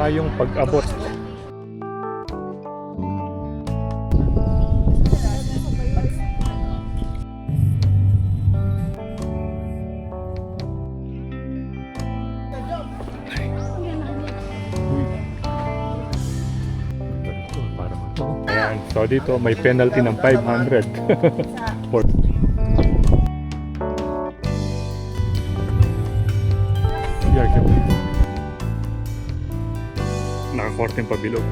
maayong pag-abot. Ayan, so dito may penalty ng 500 for nakakorteng pabilog.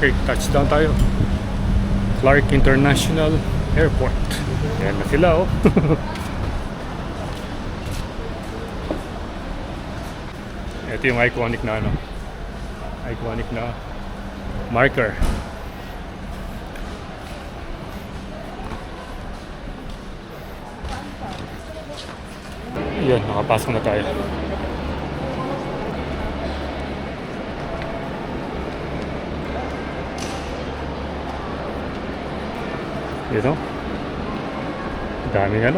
Okay, touchdown tayo. Clark International Airport. Ayan na sila, oh. Ito yung iconic na marker. Yan, nakapasok na tayo. Ito. Daming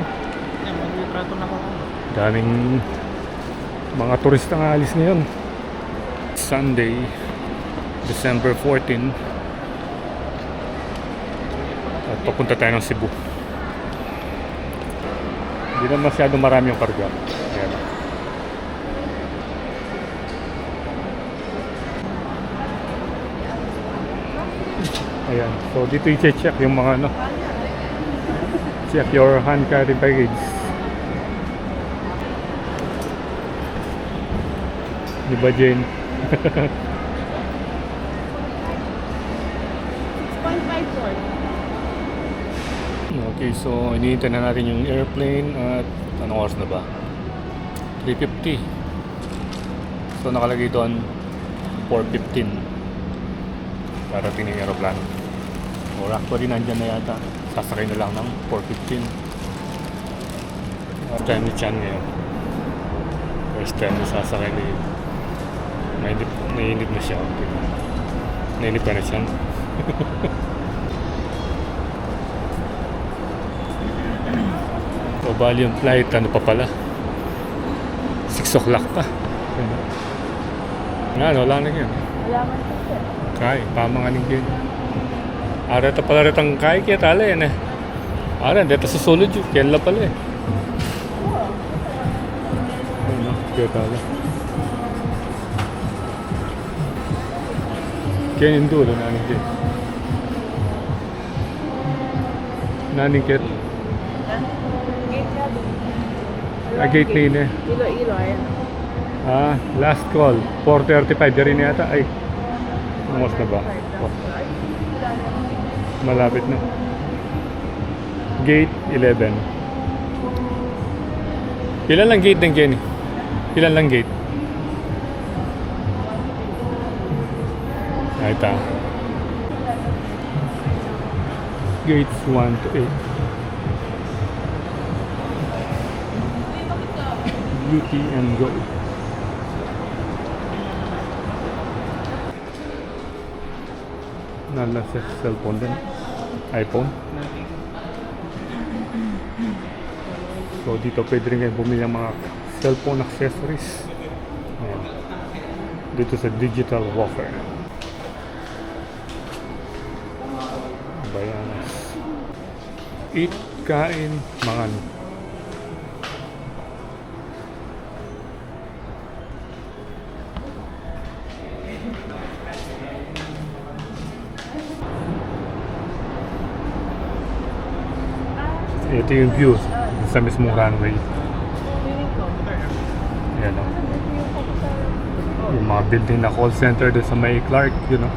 daming mga turista nga alis ngayon. Sunday, December 14. At papunta tayo ng Cebu. Hindi na masyado marami yung karga. Ayan. Ayan. So dito i-check yung mga check your hand carry baggage. Di ba, Jane? Okay, so iniintay na natin yung airplane at anong oras na ba? 3:50. So nakalagay doon 4:15 para tingin yung aeroplano. Or actually nandyan na yata. Sasakay na lang ng 4:15. First time ni Chan ngayon. First time na sasakay ni nainip na siya. Nainip pa na siya. So bali yung flight, ano pa pala? 6 o'clock pa. Wala na yan. Wala man po. Kaya, pamanganing din. Areta pala retang kaya kaya tala yan eh. Dito sa sulod yun. Kaya pala eh. Ano, kaya tala. Kaya yung dulo, naning kaya. Naning kaya. Gate na yun eh. Ilo, ayan. Last call. 4:35. Dari na yata. Ay. Umos na ba? Oh. Malapit na. Gate 11. Ilan lang gate din, Kenny? Ilan lang gate? Ito. Gates 1 to 8. Beauty and Go. Nala sa cellphone din. iPhone. So dito pwede rin kayo bumili ng mga cellphone accessories. Ayan. Dito sa Digital Warfare. Bayanas. Eat, kain, mangan. Ito yung view sa mismong runway. Ayan o. Yung mga building na call center doon sa may Clark, you know.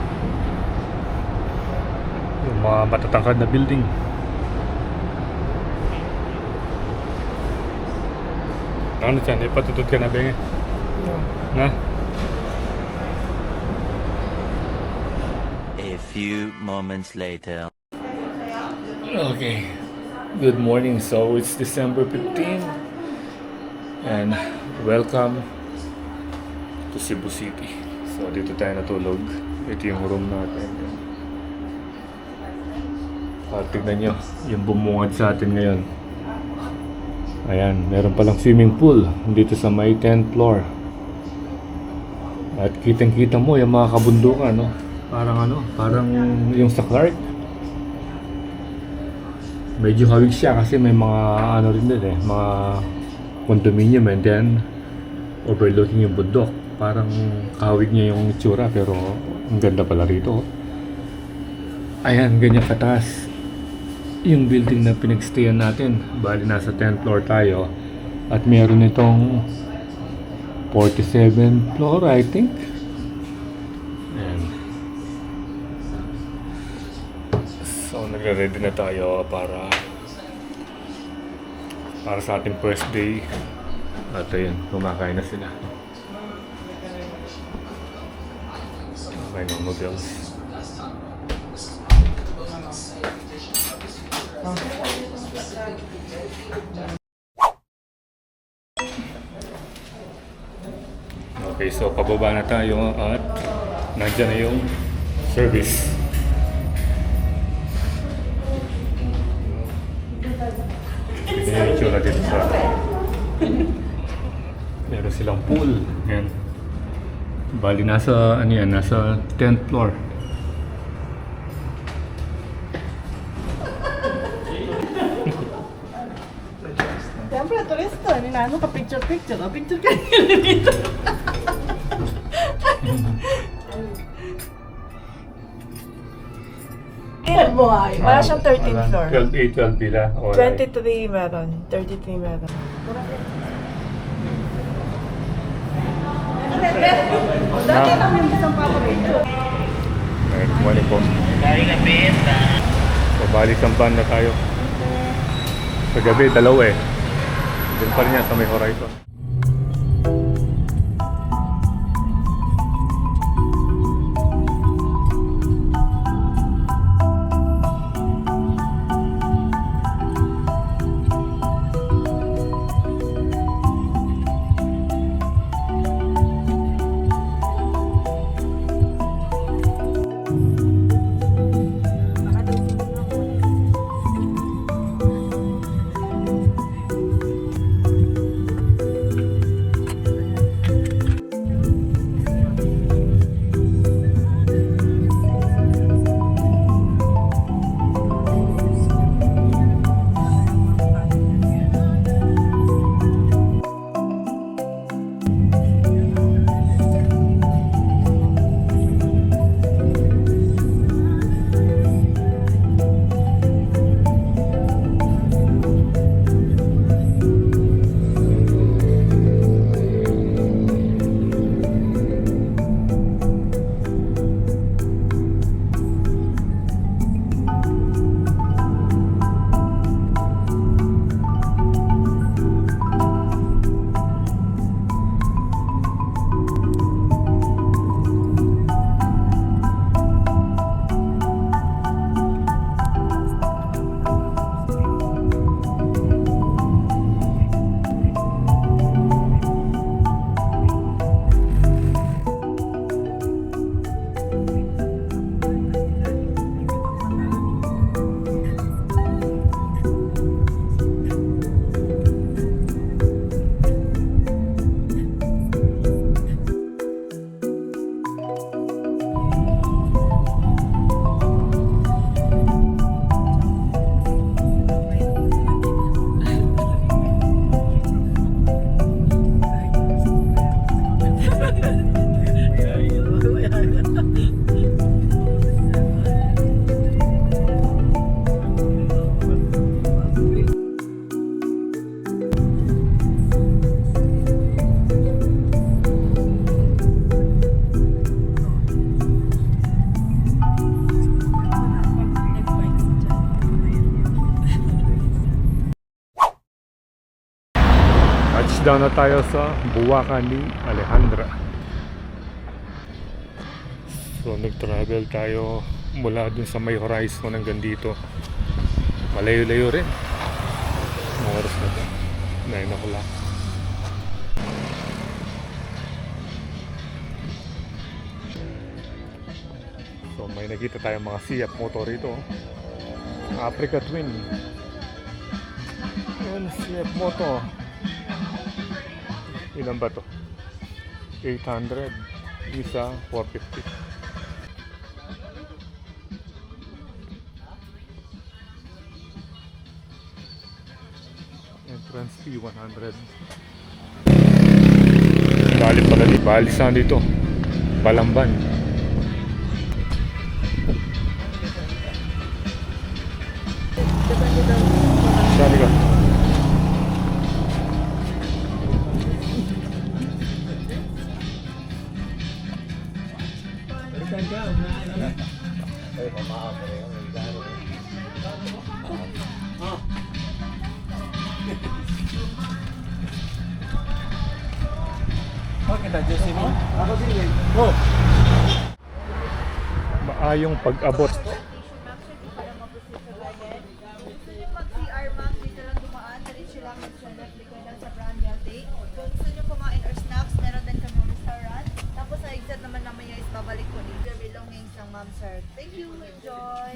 Yung mga matatangkad na building. Ano dyan? Ipatutod ka na, Benge? Na? A few moments later. Okay. Good morning. So it's December 15 and welcome to Cebu City. So dito tayo natulog. Ito yung room natin. Tignan nyo yung bumungad sa atin ngayon. Ayan, meron palang swimming pool dito sa may 10th floor. At kitang-kita mo yung mga kabundukan, no? Parang yung sa Clark. Medyo hawig siya kasi may mga ano rin din mga condominium and then overlooking yung bundok. Parang kahawig niya yung itsura pero ang ganda pala rito. Ayan, ganyan kataas yung building na pinagstayan natin. Bali nasa 10th floor tayo at meron itong 47th floor, I think. Ayan. So nagre-ready na tayo para sa ating first day. At ayun, kumakain na sila. Kumakain ng noodles. Okay, so pababa na tayo at nandyan na yung service. Ito yung itsura dito sa meron silang pool. Yan. Bali nasa 10th floor. Siyempre, turista. Ninano ka picture-picture. Picture ka nila dito. Buhay. Wala siyang 13th floor. 12A, 12B lang. 23 meron. 33 meron. Dati namin isang paborito. Good morning po. So, balik sampan na tayo. Sa gabi, dalawa eh. Doon pa rin yan sa may horizon. Touchdown na tayo sa Buwakan ni Alejandra. So nag-travel tayo mula dun sa may horizon hanggang dito. Malayo-layo rin. Mga oras na to. 9 o'clock. So may nakita tayong mga CF motor rito. Africa Twin. Yan, CF motor. Ilan ba to? 800. Isa, 450. Entrance fee, 100. Bali pala di Balisan dito. Balamban. Saan ka? Maayong pag-abot. Mag-CR ma'am, dito lang dumaan, diretso lang sa left likod lang sa brand Yate. Kung gusto nyo kumain or snacks, meron din kami restaurant. Tapos sa exit naman naman yung is babalik ko dito. Your belongings lang ma'am sir. Thank you, enjoy.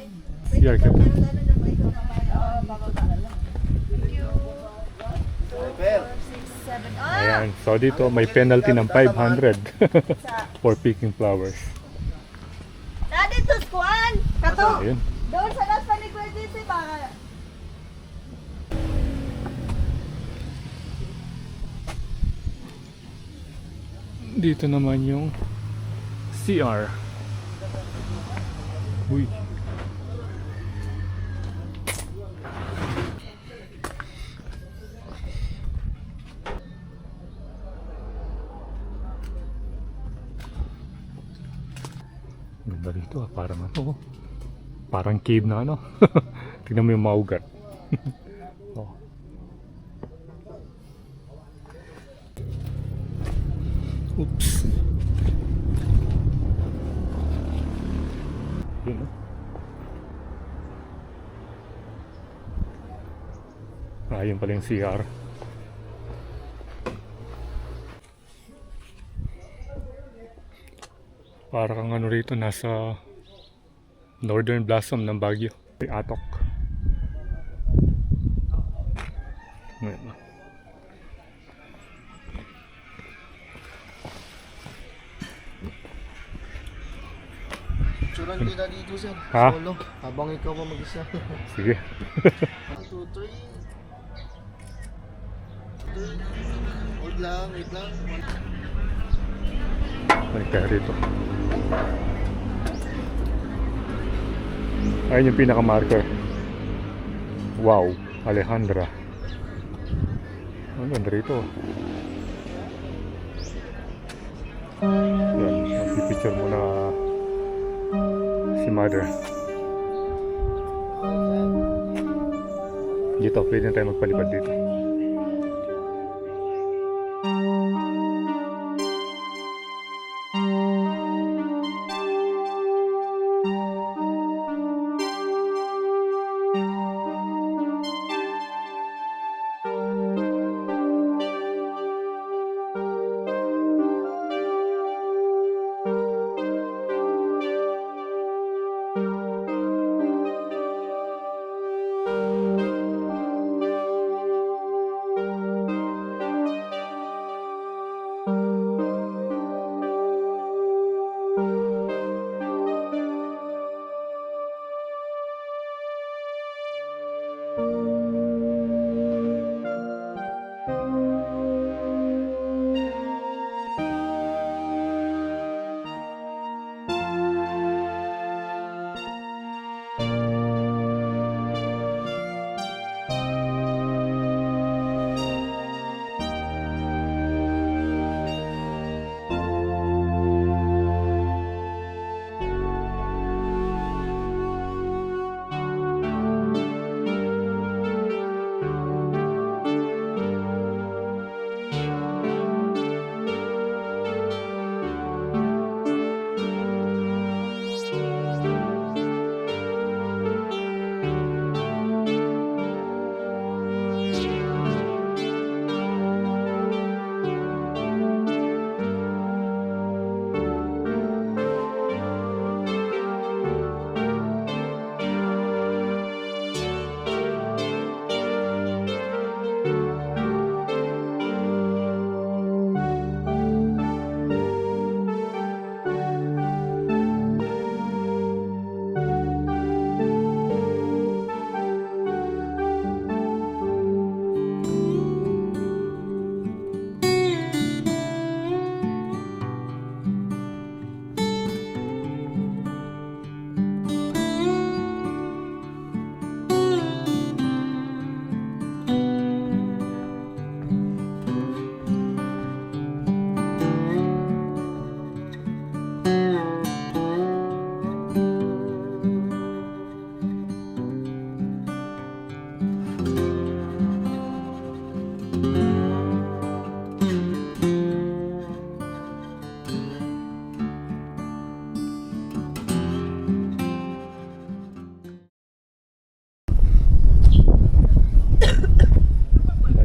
CR ka. Meron na ng mic ko mamaya. Bago ka. Thank you. 2, 4, 6, 7. Ayan. So dito may penalty ng 500 for picking flowers. Dito, Squan! Kato! Ayun. Doon sa last paligward dito, baka. Dito naman yung CR. Uy. Ganda dito ah, parang ano, parang cave na ano. Tignan mo yung mga ugat. Oh. Oops. Yun, no? Yun pala yung CR. Para kang ano rito, nasa Northern Blossom ng Baguio. May Atok. Ngayon. Picturean kita dito sir. Ha? Solo. Habang ikaw pa mag-isa. 1, Sige. 2, 3. Hold lang, wait lang. May kaya rito. Ayun yung pinaka-marker. Wow, Alejandra. Ang ganda rito. Yan, magpipicture muna si mother. Dito, pwede na tayo magpalipad dito.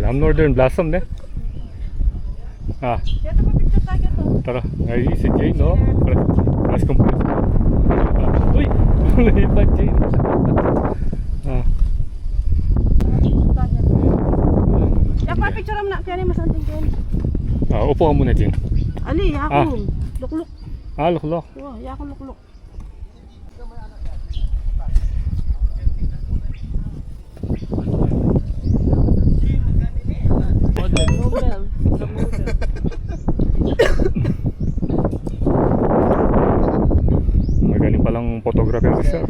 Ang Northern Blossom ne? Ah, Kaya ito picture tayo to. tara. Ay, si Jane, no? Press compress. Uy! Lumipat, Jane. Ah. Yak pa picture mo na kaya ni masanting ken. Upo ka muna, Jane. Ali, ako. Lukluk. Luklok. Oh, ya ako lukluk. Model. Magaling palang photographer si sir.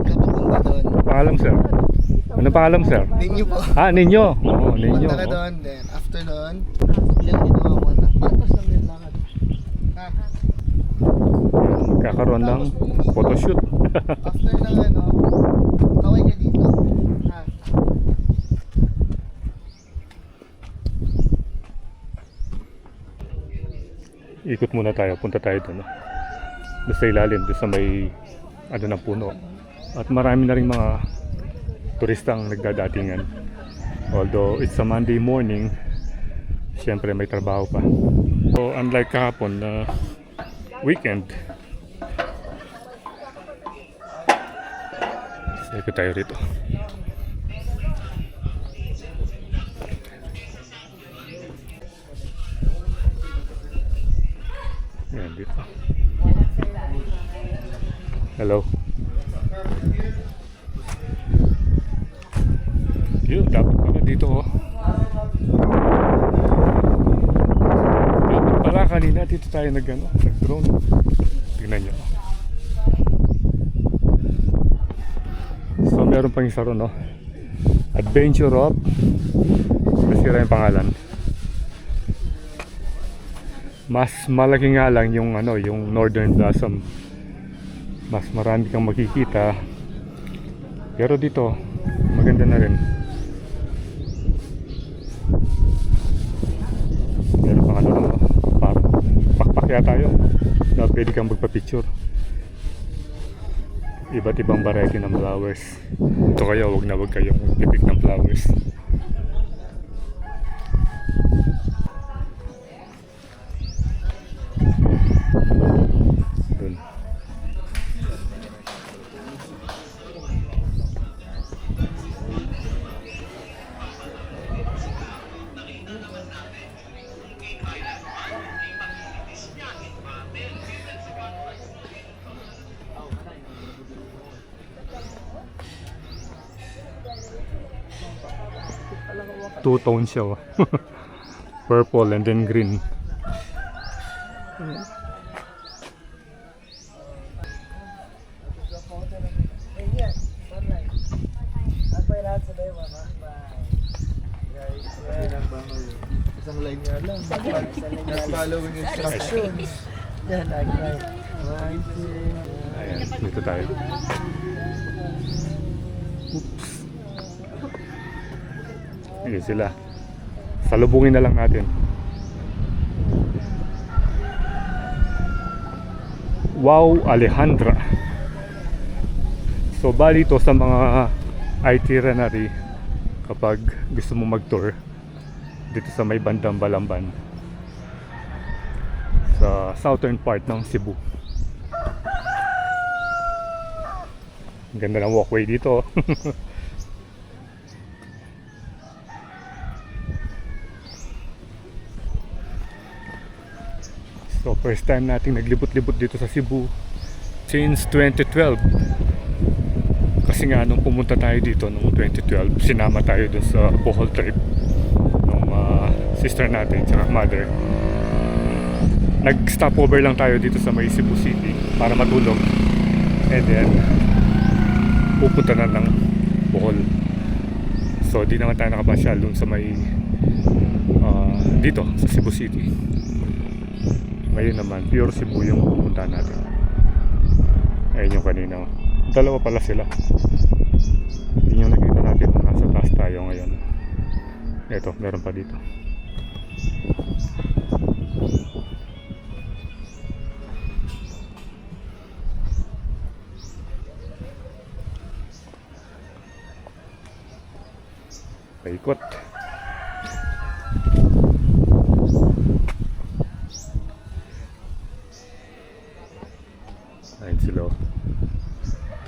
Kapapunta doon. Pangalan, sir? Ano pangalan, sir? Ninyo po. Ninyo. Oo, Ninyo. Punta ka doon, then after doon, yung ginawa mo na, patos lang din lakad. Ha? Kakaroon ng photoshoot. After ng ano, kaway ka dito. Ha? Ikot muna tayo, punta tayo doon. No? Doon sa ilalim, doon sa may ano ng puno. At marami na rin mga turistang nagdadatingan. Although it's a Monday morning, syempre may trabaho pa. So unlike kahapon na weekend, so ikot tayo rito. Yan dito. Hello. Yun, dapat pala dito oh. Dapat pala kanina dito tayo nag-drone. Tingnan nyo. So meron pang isa ron no. Adventure of nasira yung pangalan. Mas malaki nga lang yung yung Northern Blossom. Mas marami kang makikita. Pero dito maganda na rin. Meron pang pakpakya tayo na pwede kang magpa-picture. Iba't ibang variety ng flowers. Ito kaya wag kayong pipik ng flowers. Dun. Two-tone siya oh. Purple and then green. Isang line nga lang. Following instructions. Yan, like. Ayan, dito tayo. Oops. Ayan sila. Salubungin na lang natin. Wow, Alejandra. So bali ito sa mga itinerary kapag gusto mo mag-tour dito sa may bandang Balamban sa southern part ng Cebu. Ganda ng walkway dito. So first time nating naglibot-libot dito sa Cebu since 2012. Kasi nga nung pumunta tayo dito noong 2012, sinama tayo dun sa Bohol trip ng sister natin tsaka mother. Nag-stopover lang tayo dito sa may Cebu City para matulog. And then pupunta na ng Bohol. So di naman tayo nakapasyal dun sa may dito sa Cebu City. Ngayon naman pure Cebu yung pupunta natin. Ayun yung kanina. Dalawa pala sila. Yun yung nakita natin nung nasa taas tayo ngayon. Eto, meron pa dito. Paikot.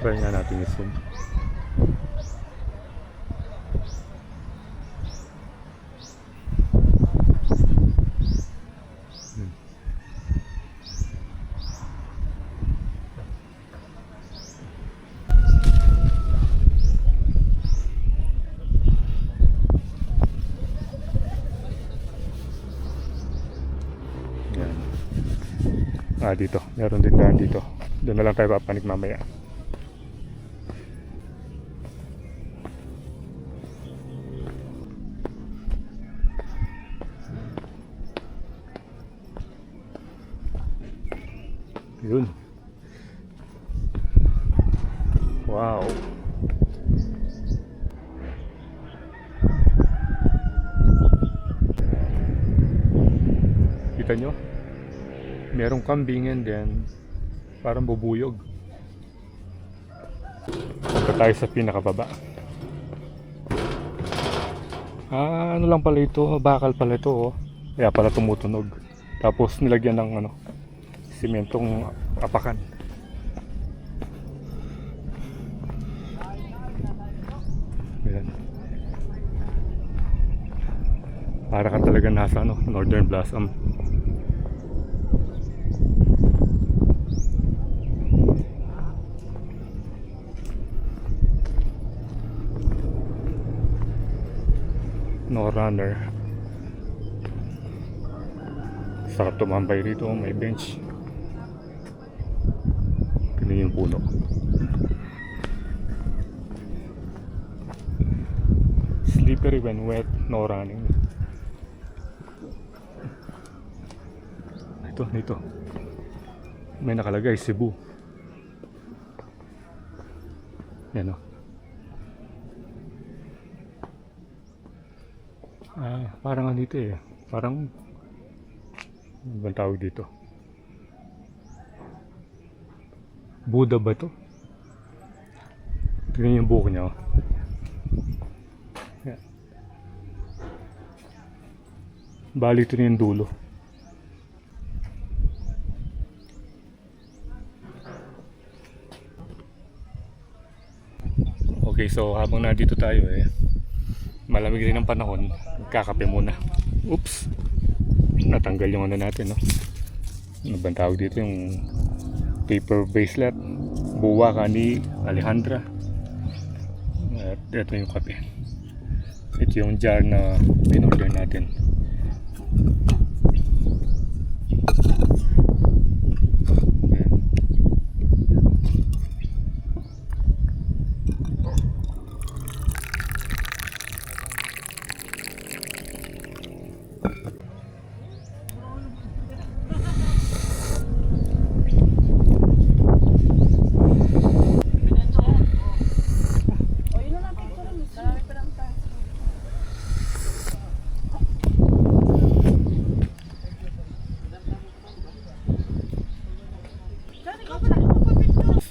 Try nga natin i-zoom. Yan. Dito. Meron din daan dito. Doon na lang tayo papanik mamaya. Yun. Wow. Kita nyo? Merong kambing and then parang bubuyog. Punta tayo sa pinakababa. Ano lang pala ito? Bakal pala ito, oh. Kaya pala tumutunog. Tapos nilagyan ng simentong apakan. Ayan. Para ka talaga nasa Northern Blossom. No runner. Sarap tumambay rito, may bench. Tingnan yung puno. Slippery when wet, no running. Ito. May nakalagay, Cebu. Yan o. Parang dito eh. Parang ano bang tawag dito? Buddha ba to? Tingnan yung buhok niya, oh. Yan. Bali ito na yung dulo. Okay, so habang nandito tayo malamig rin ang panahon, magkakape muna. Oops! Natanggal yung natin, no? Ano bang tawag dito? Yung paper bracelet. Buwa ka ni Alejandra. At ito yung kape. Ito yung jar na pinorder natin.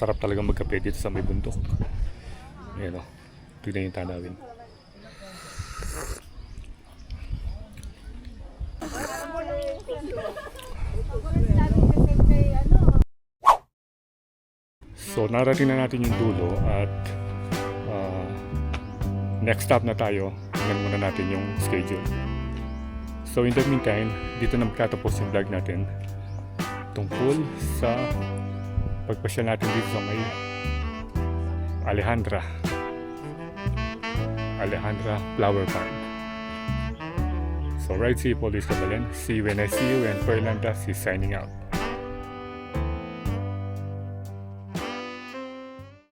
Sarap talaga magkape dito sa may bundok. Ayan o. Tignan yung tanawin. So narating na natin yung dulo at next stop na tayo. Tingnan muna natin yung schedule. So in the meantime, dito na magtatapos yung vlog natin tungkol sa pagpasyal natin dito sa may Alejandra Flower Farm. So ride safe always, Kabalen. See you when I see you, and Fernanda is signing out.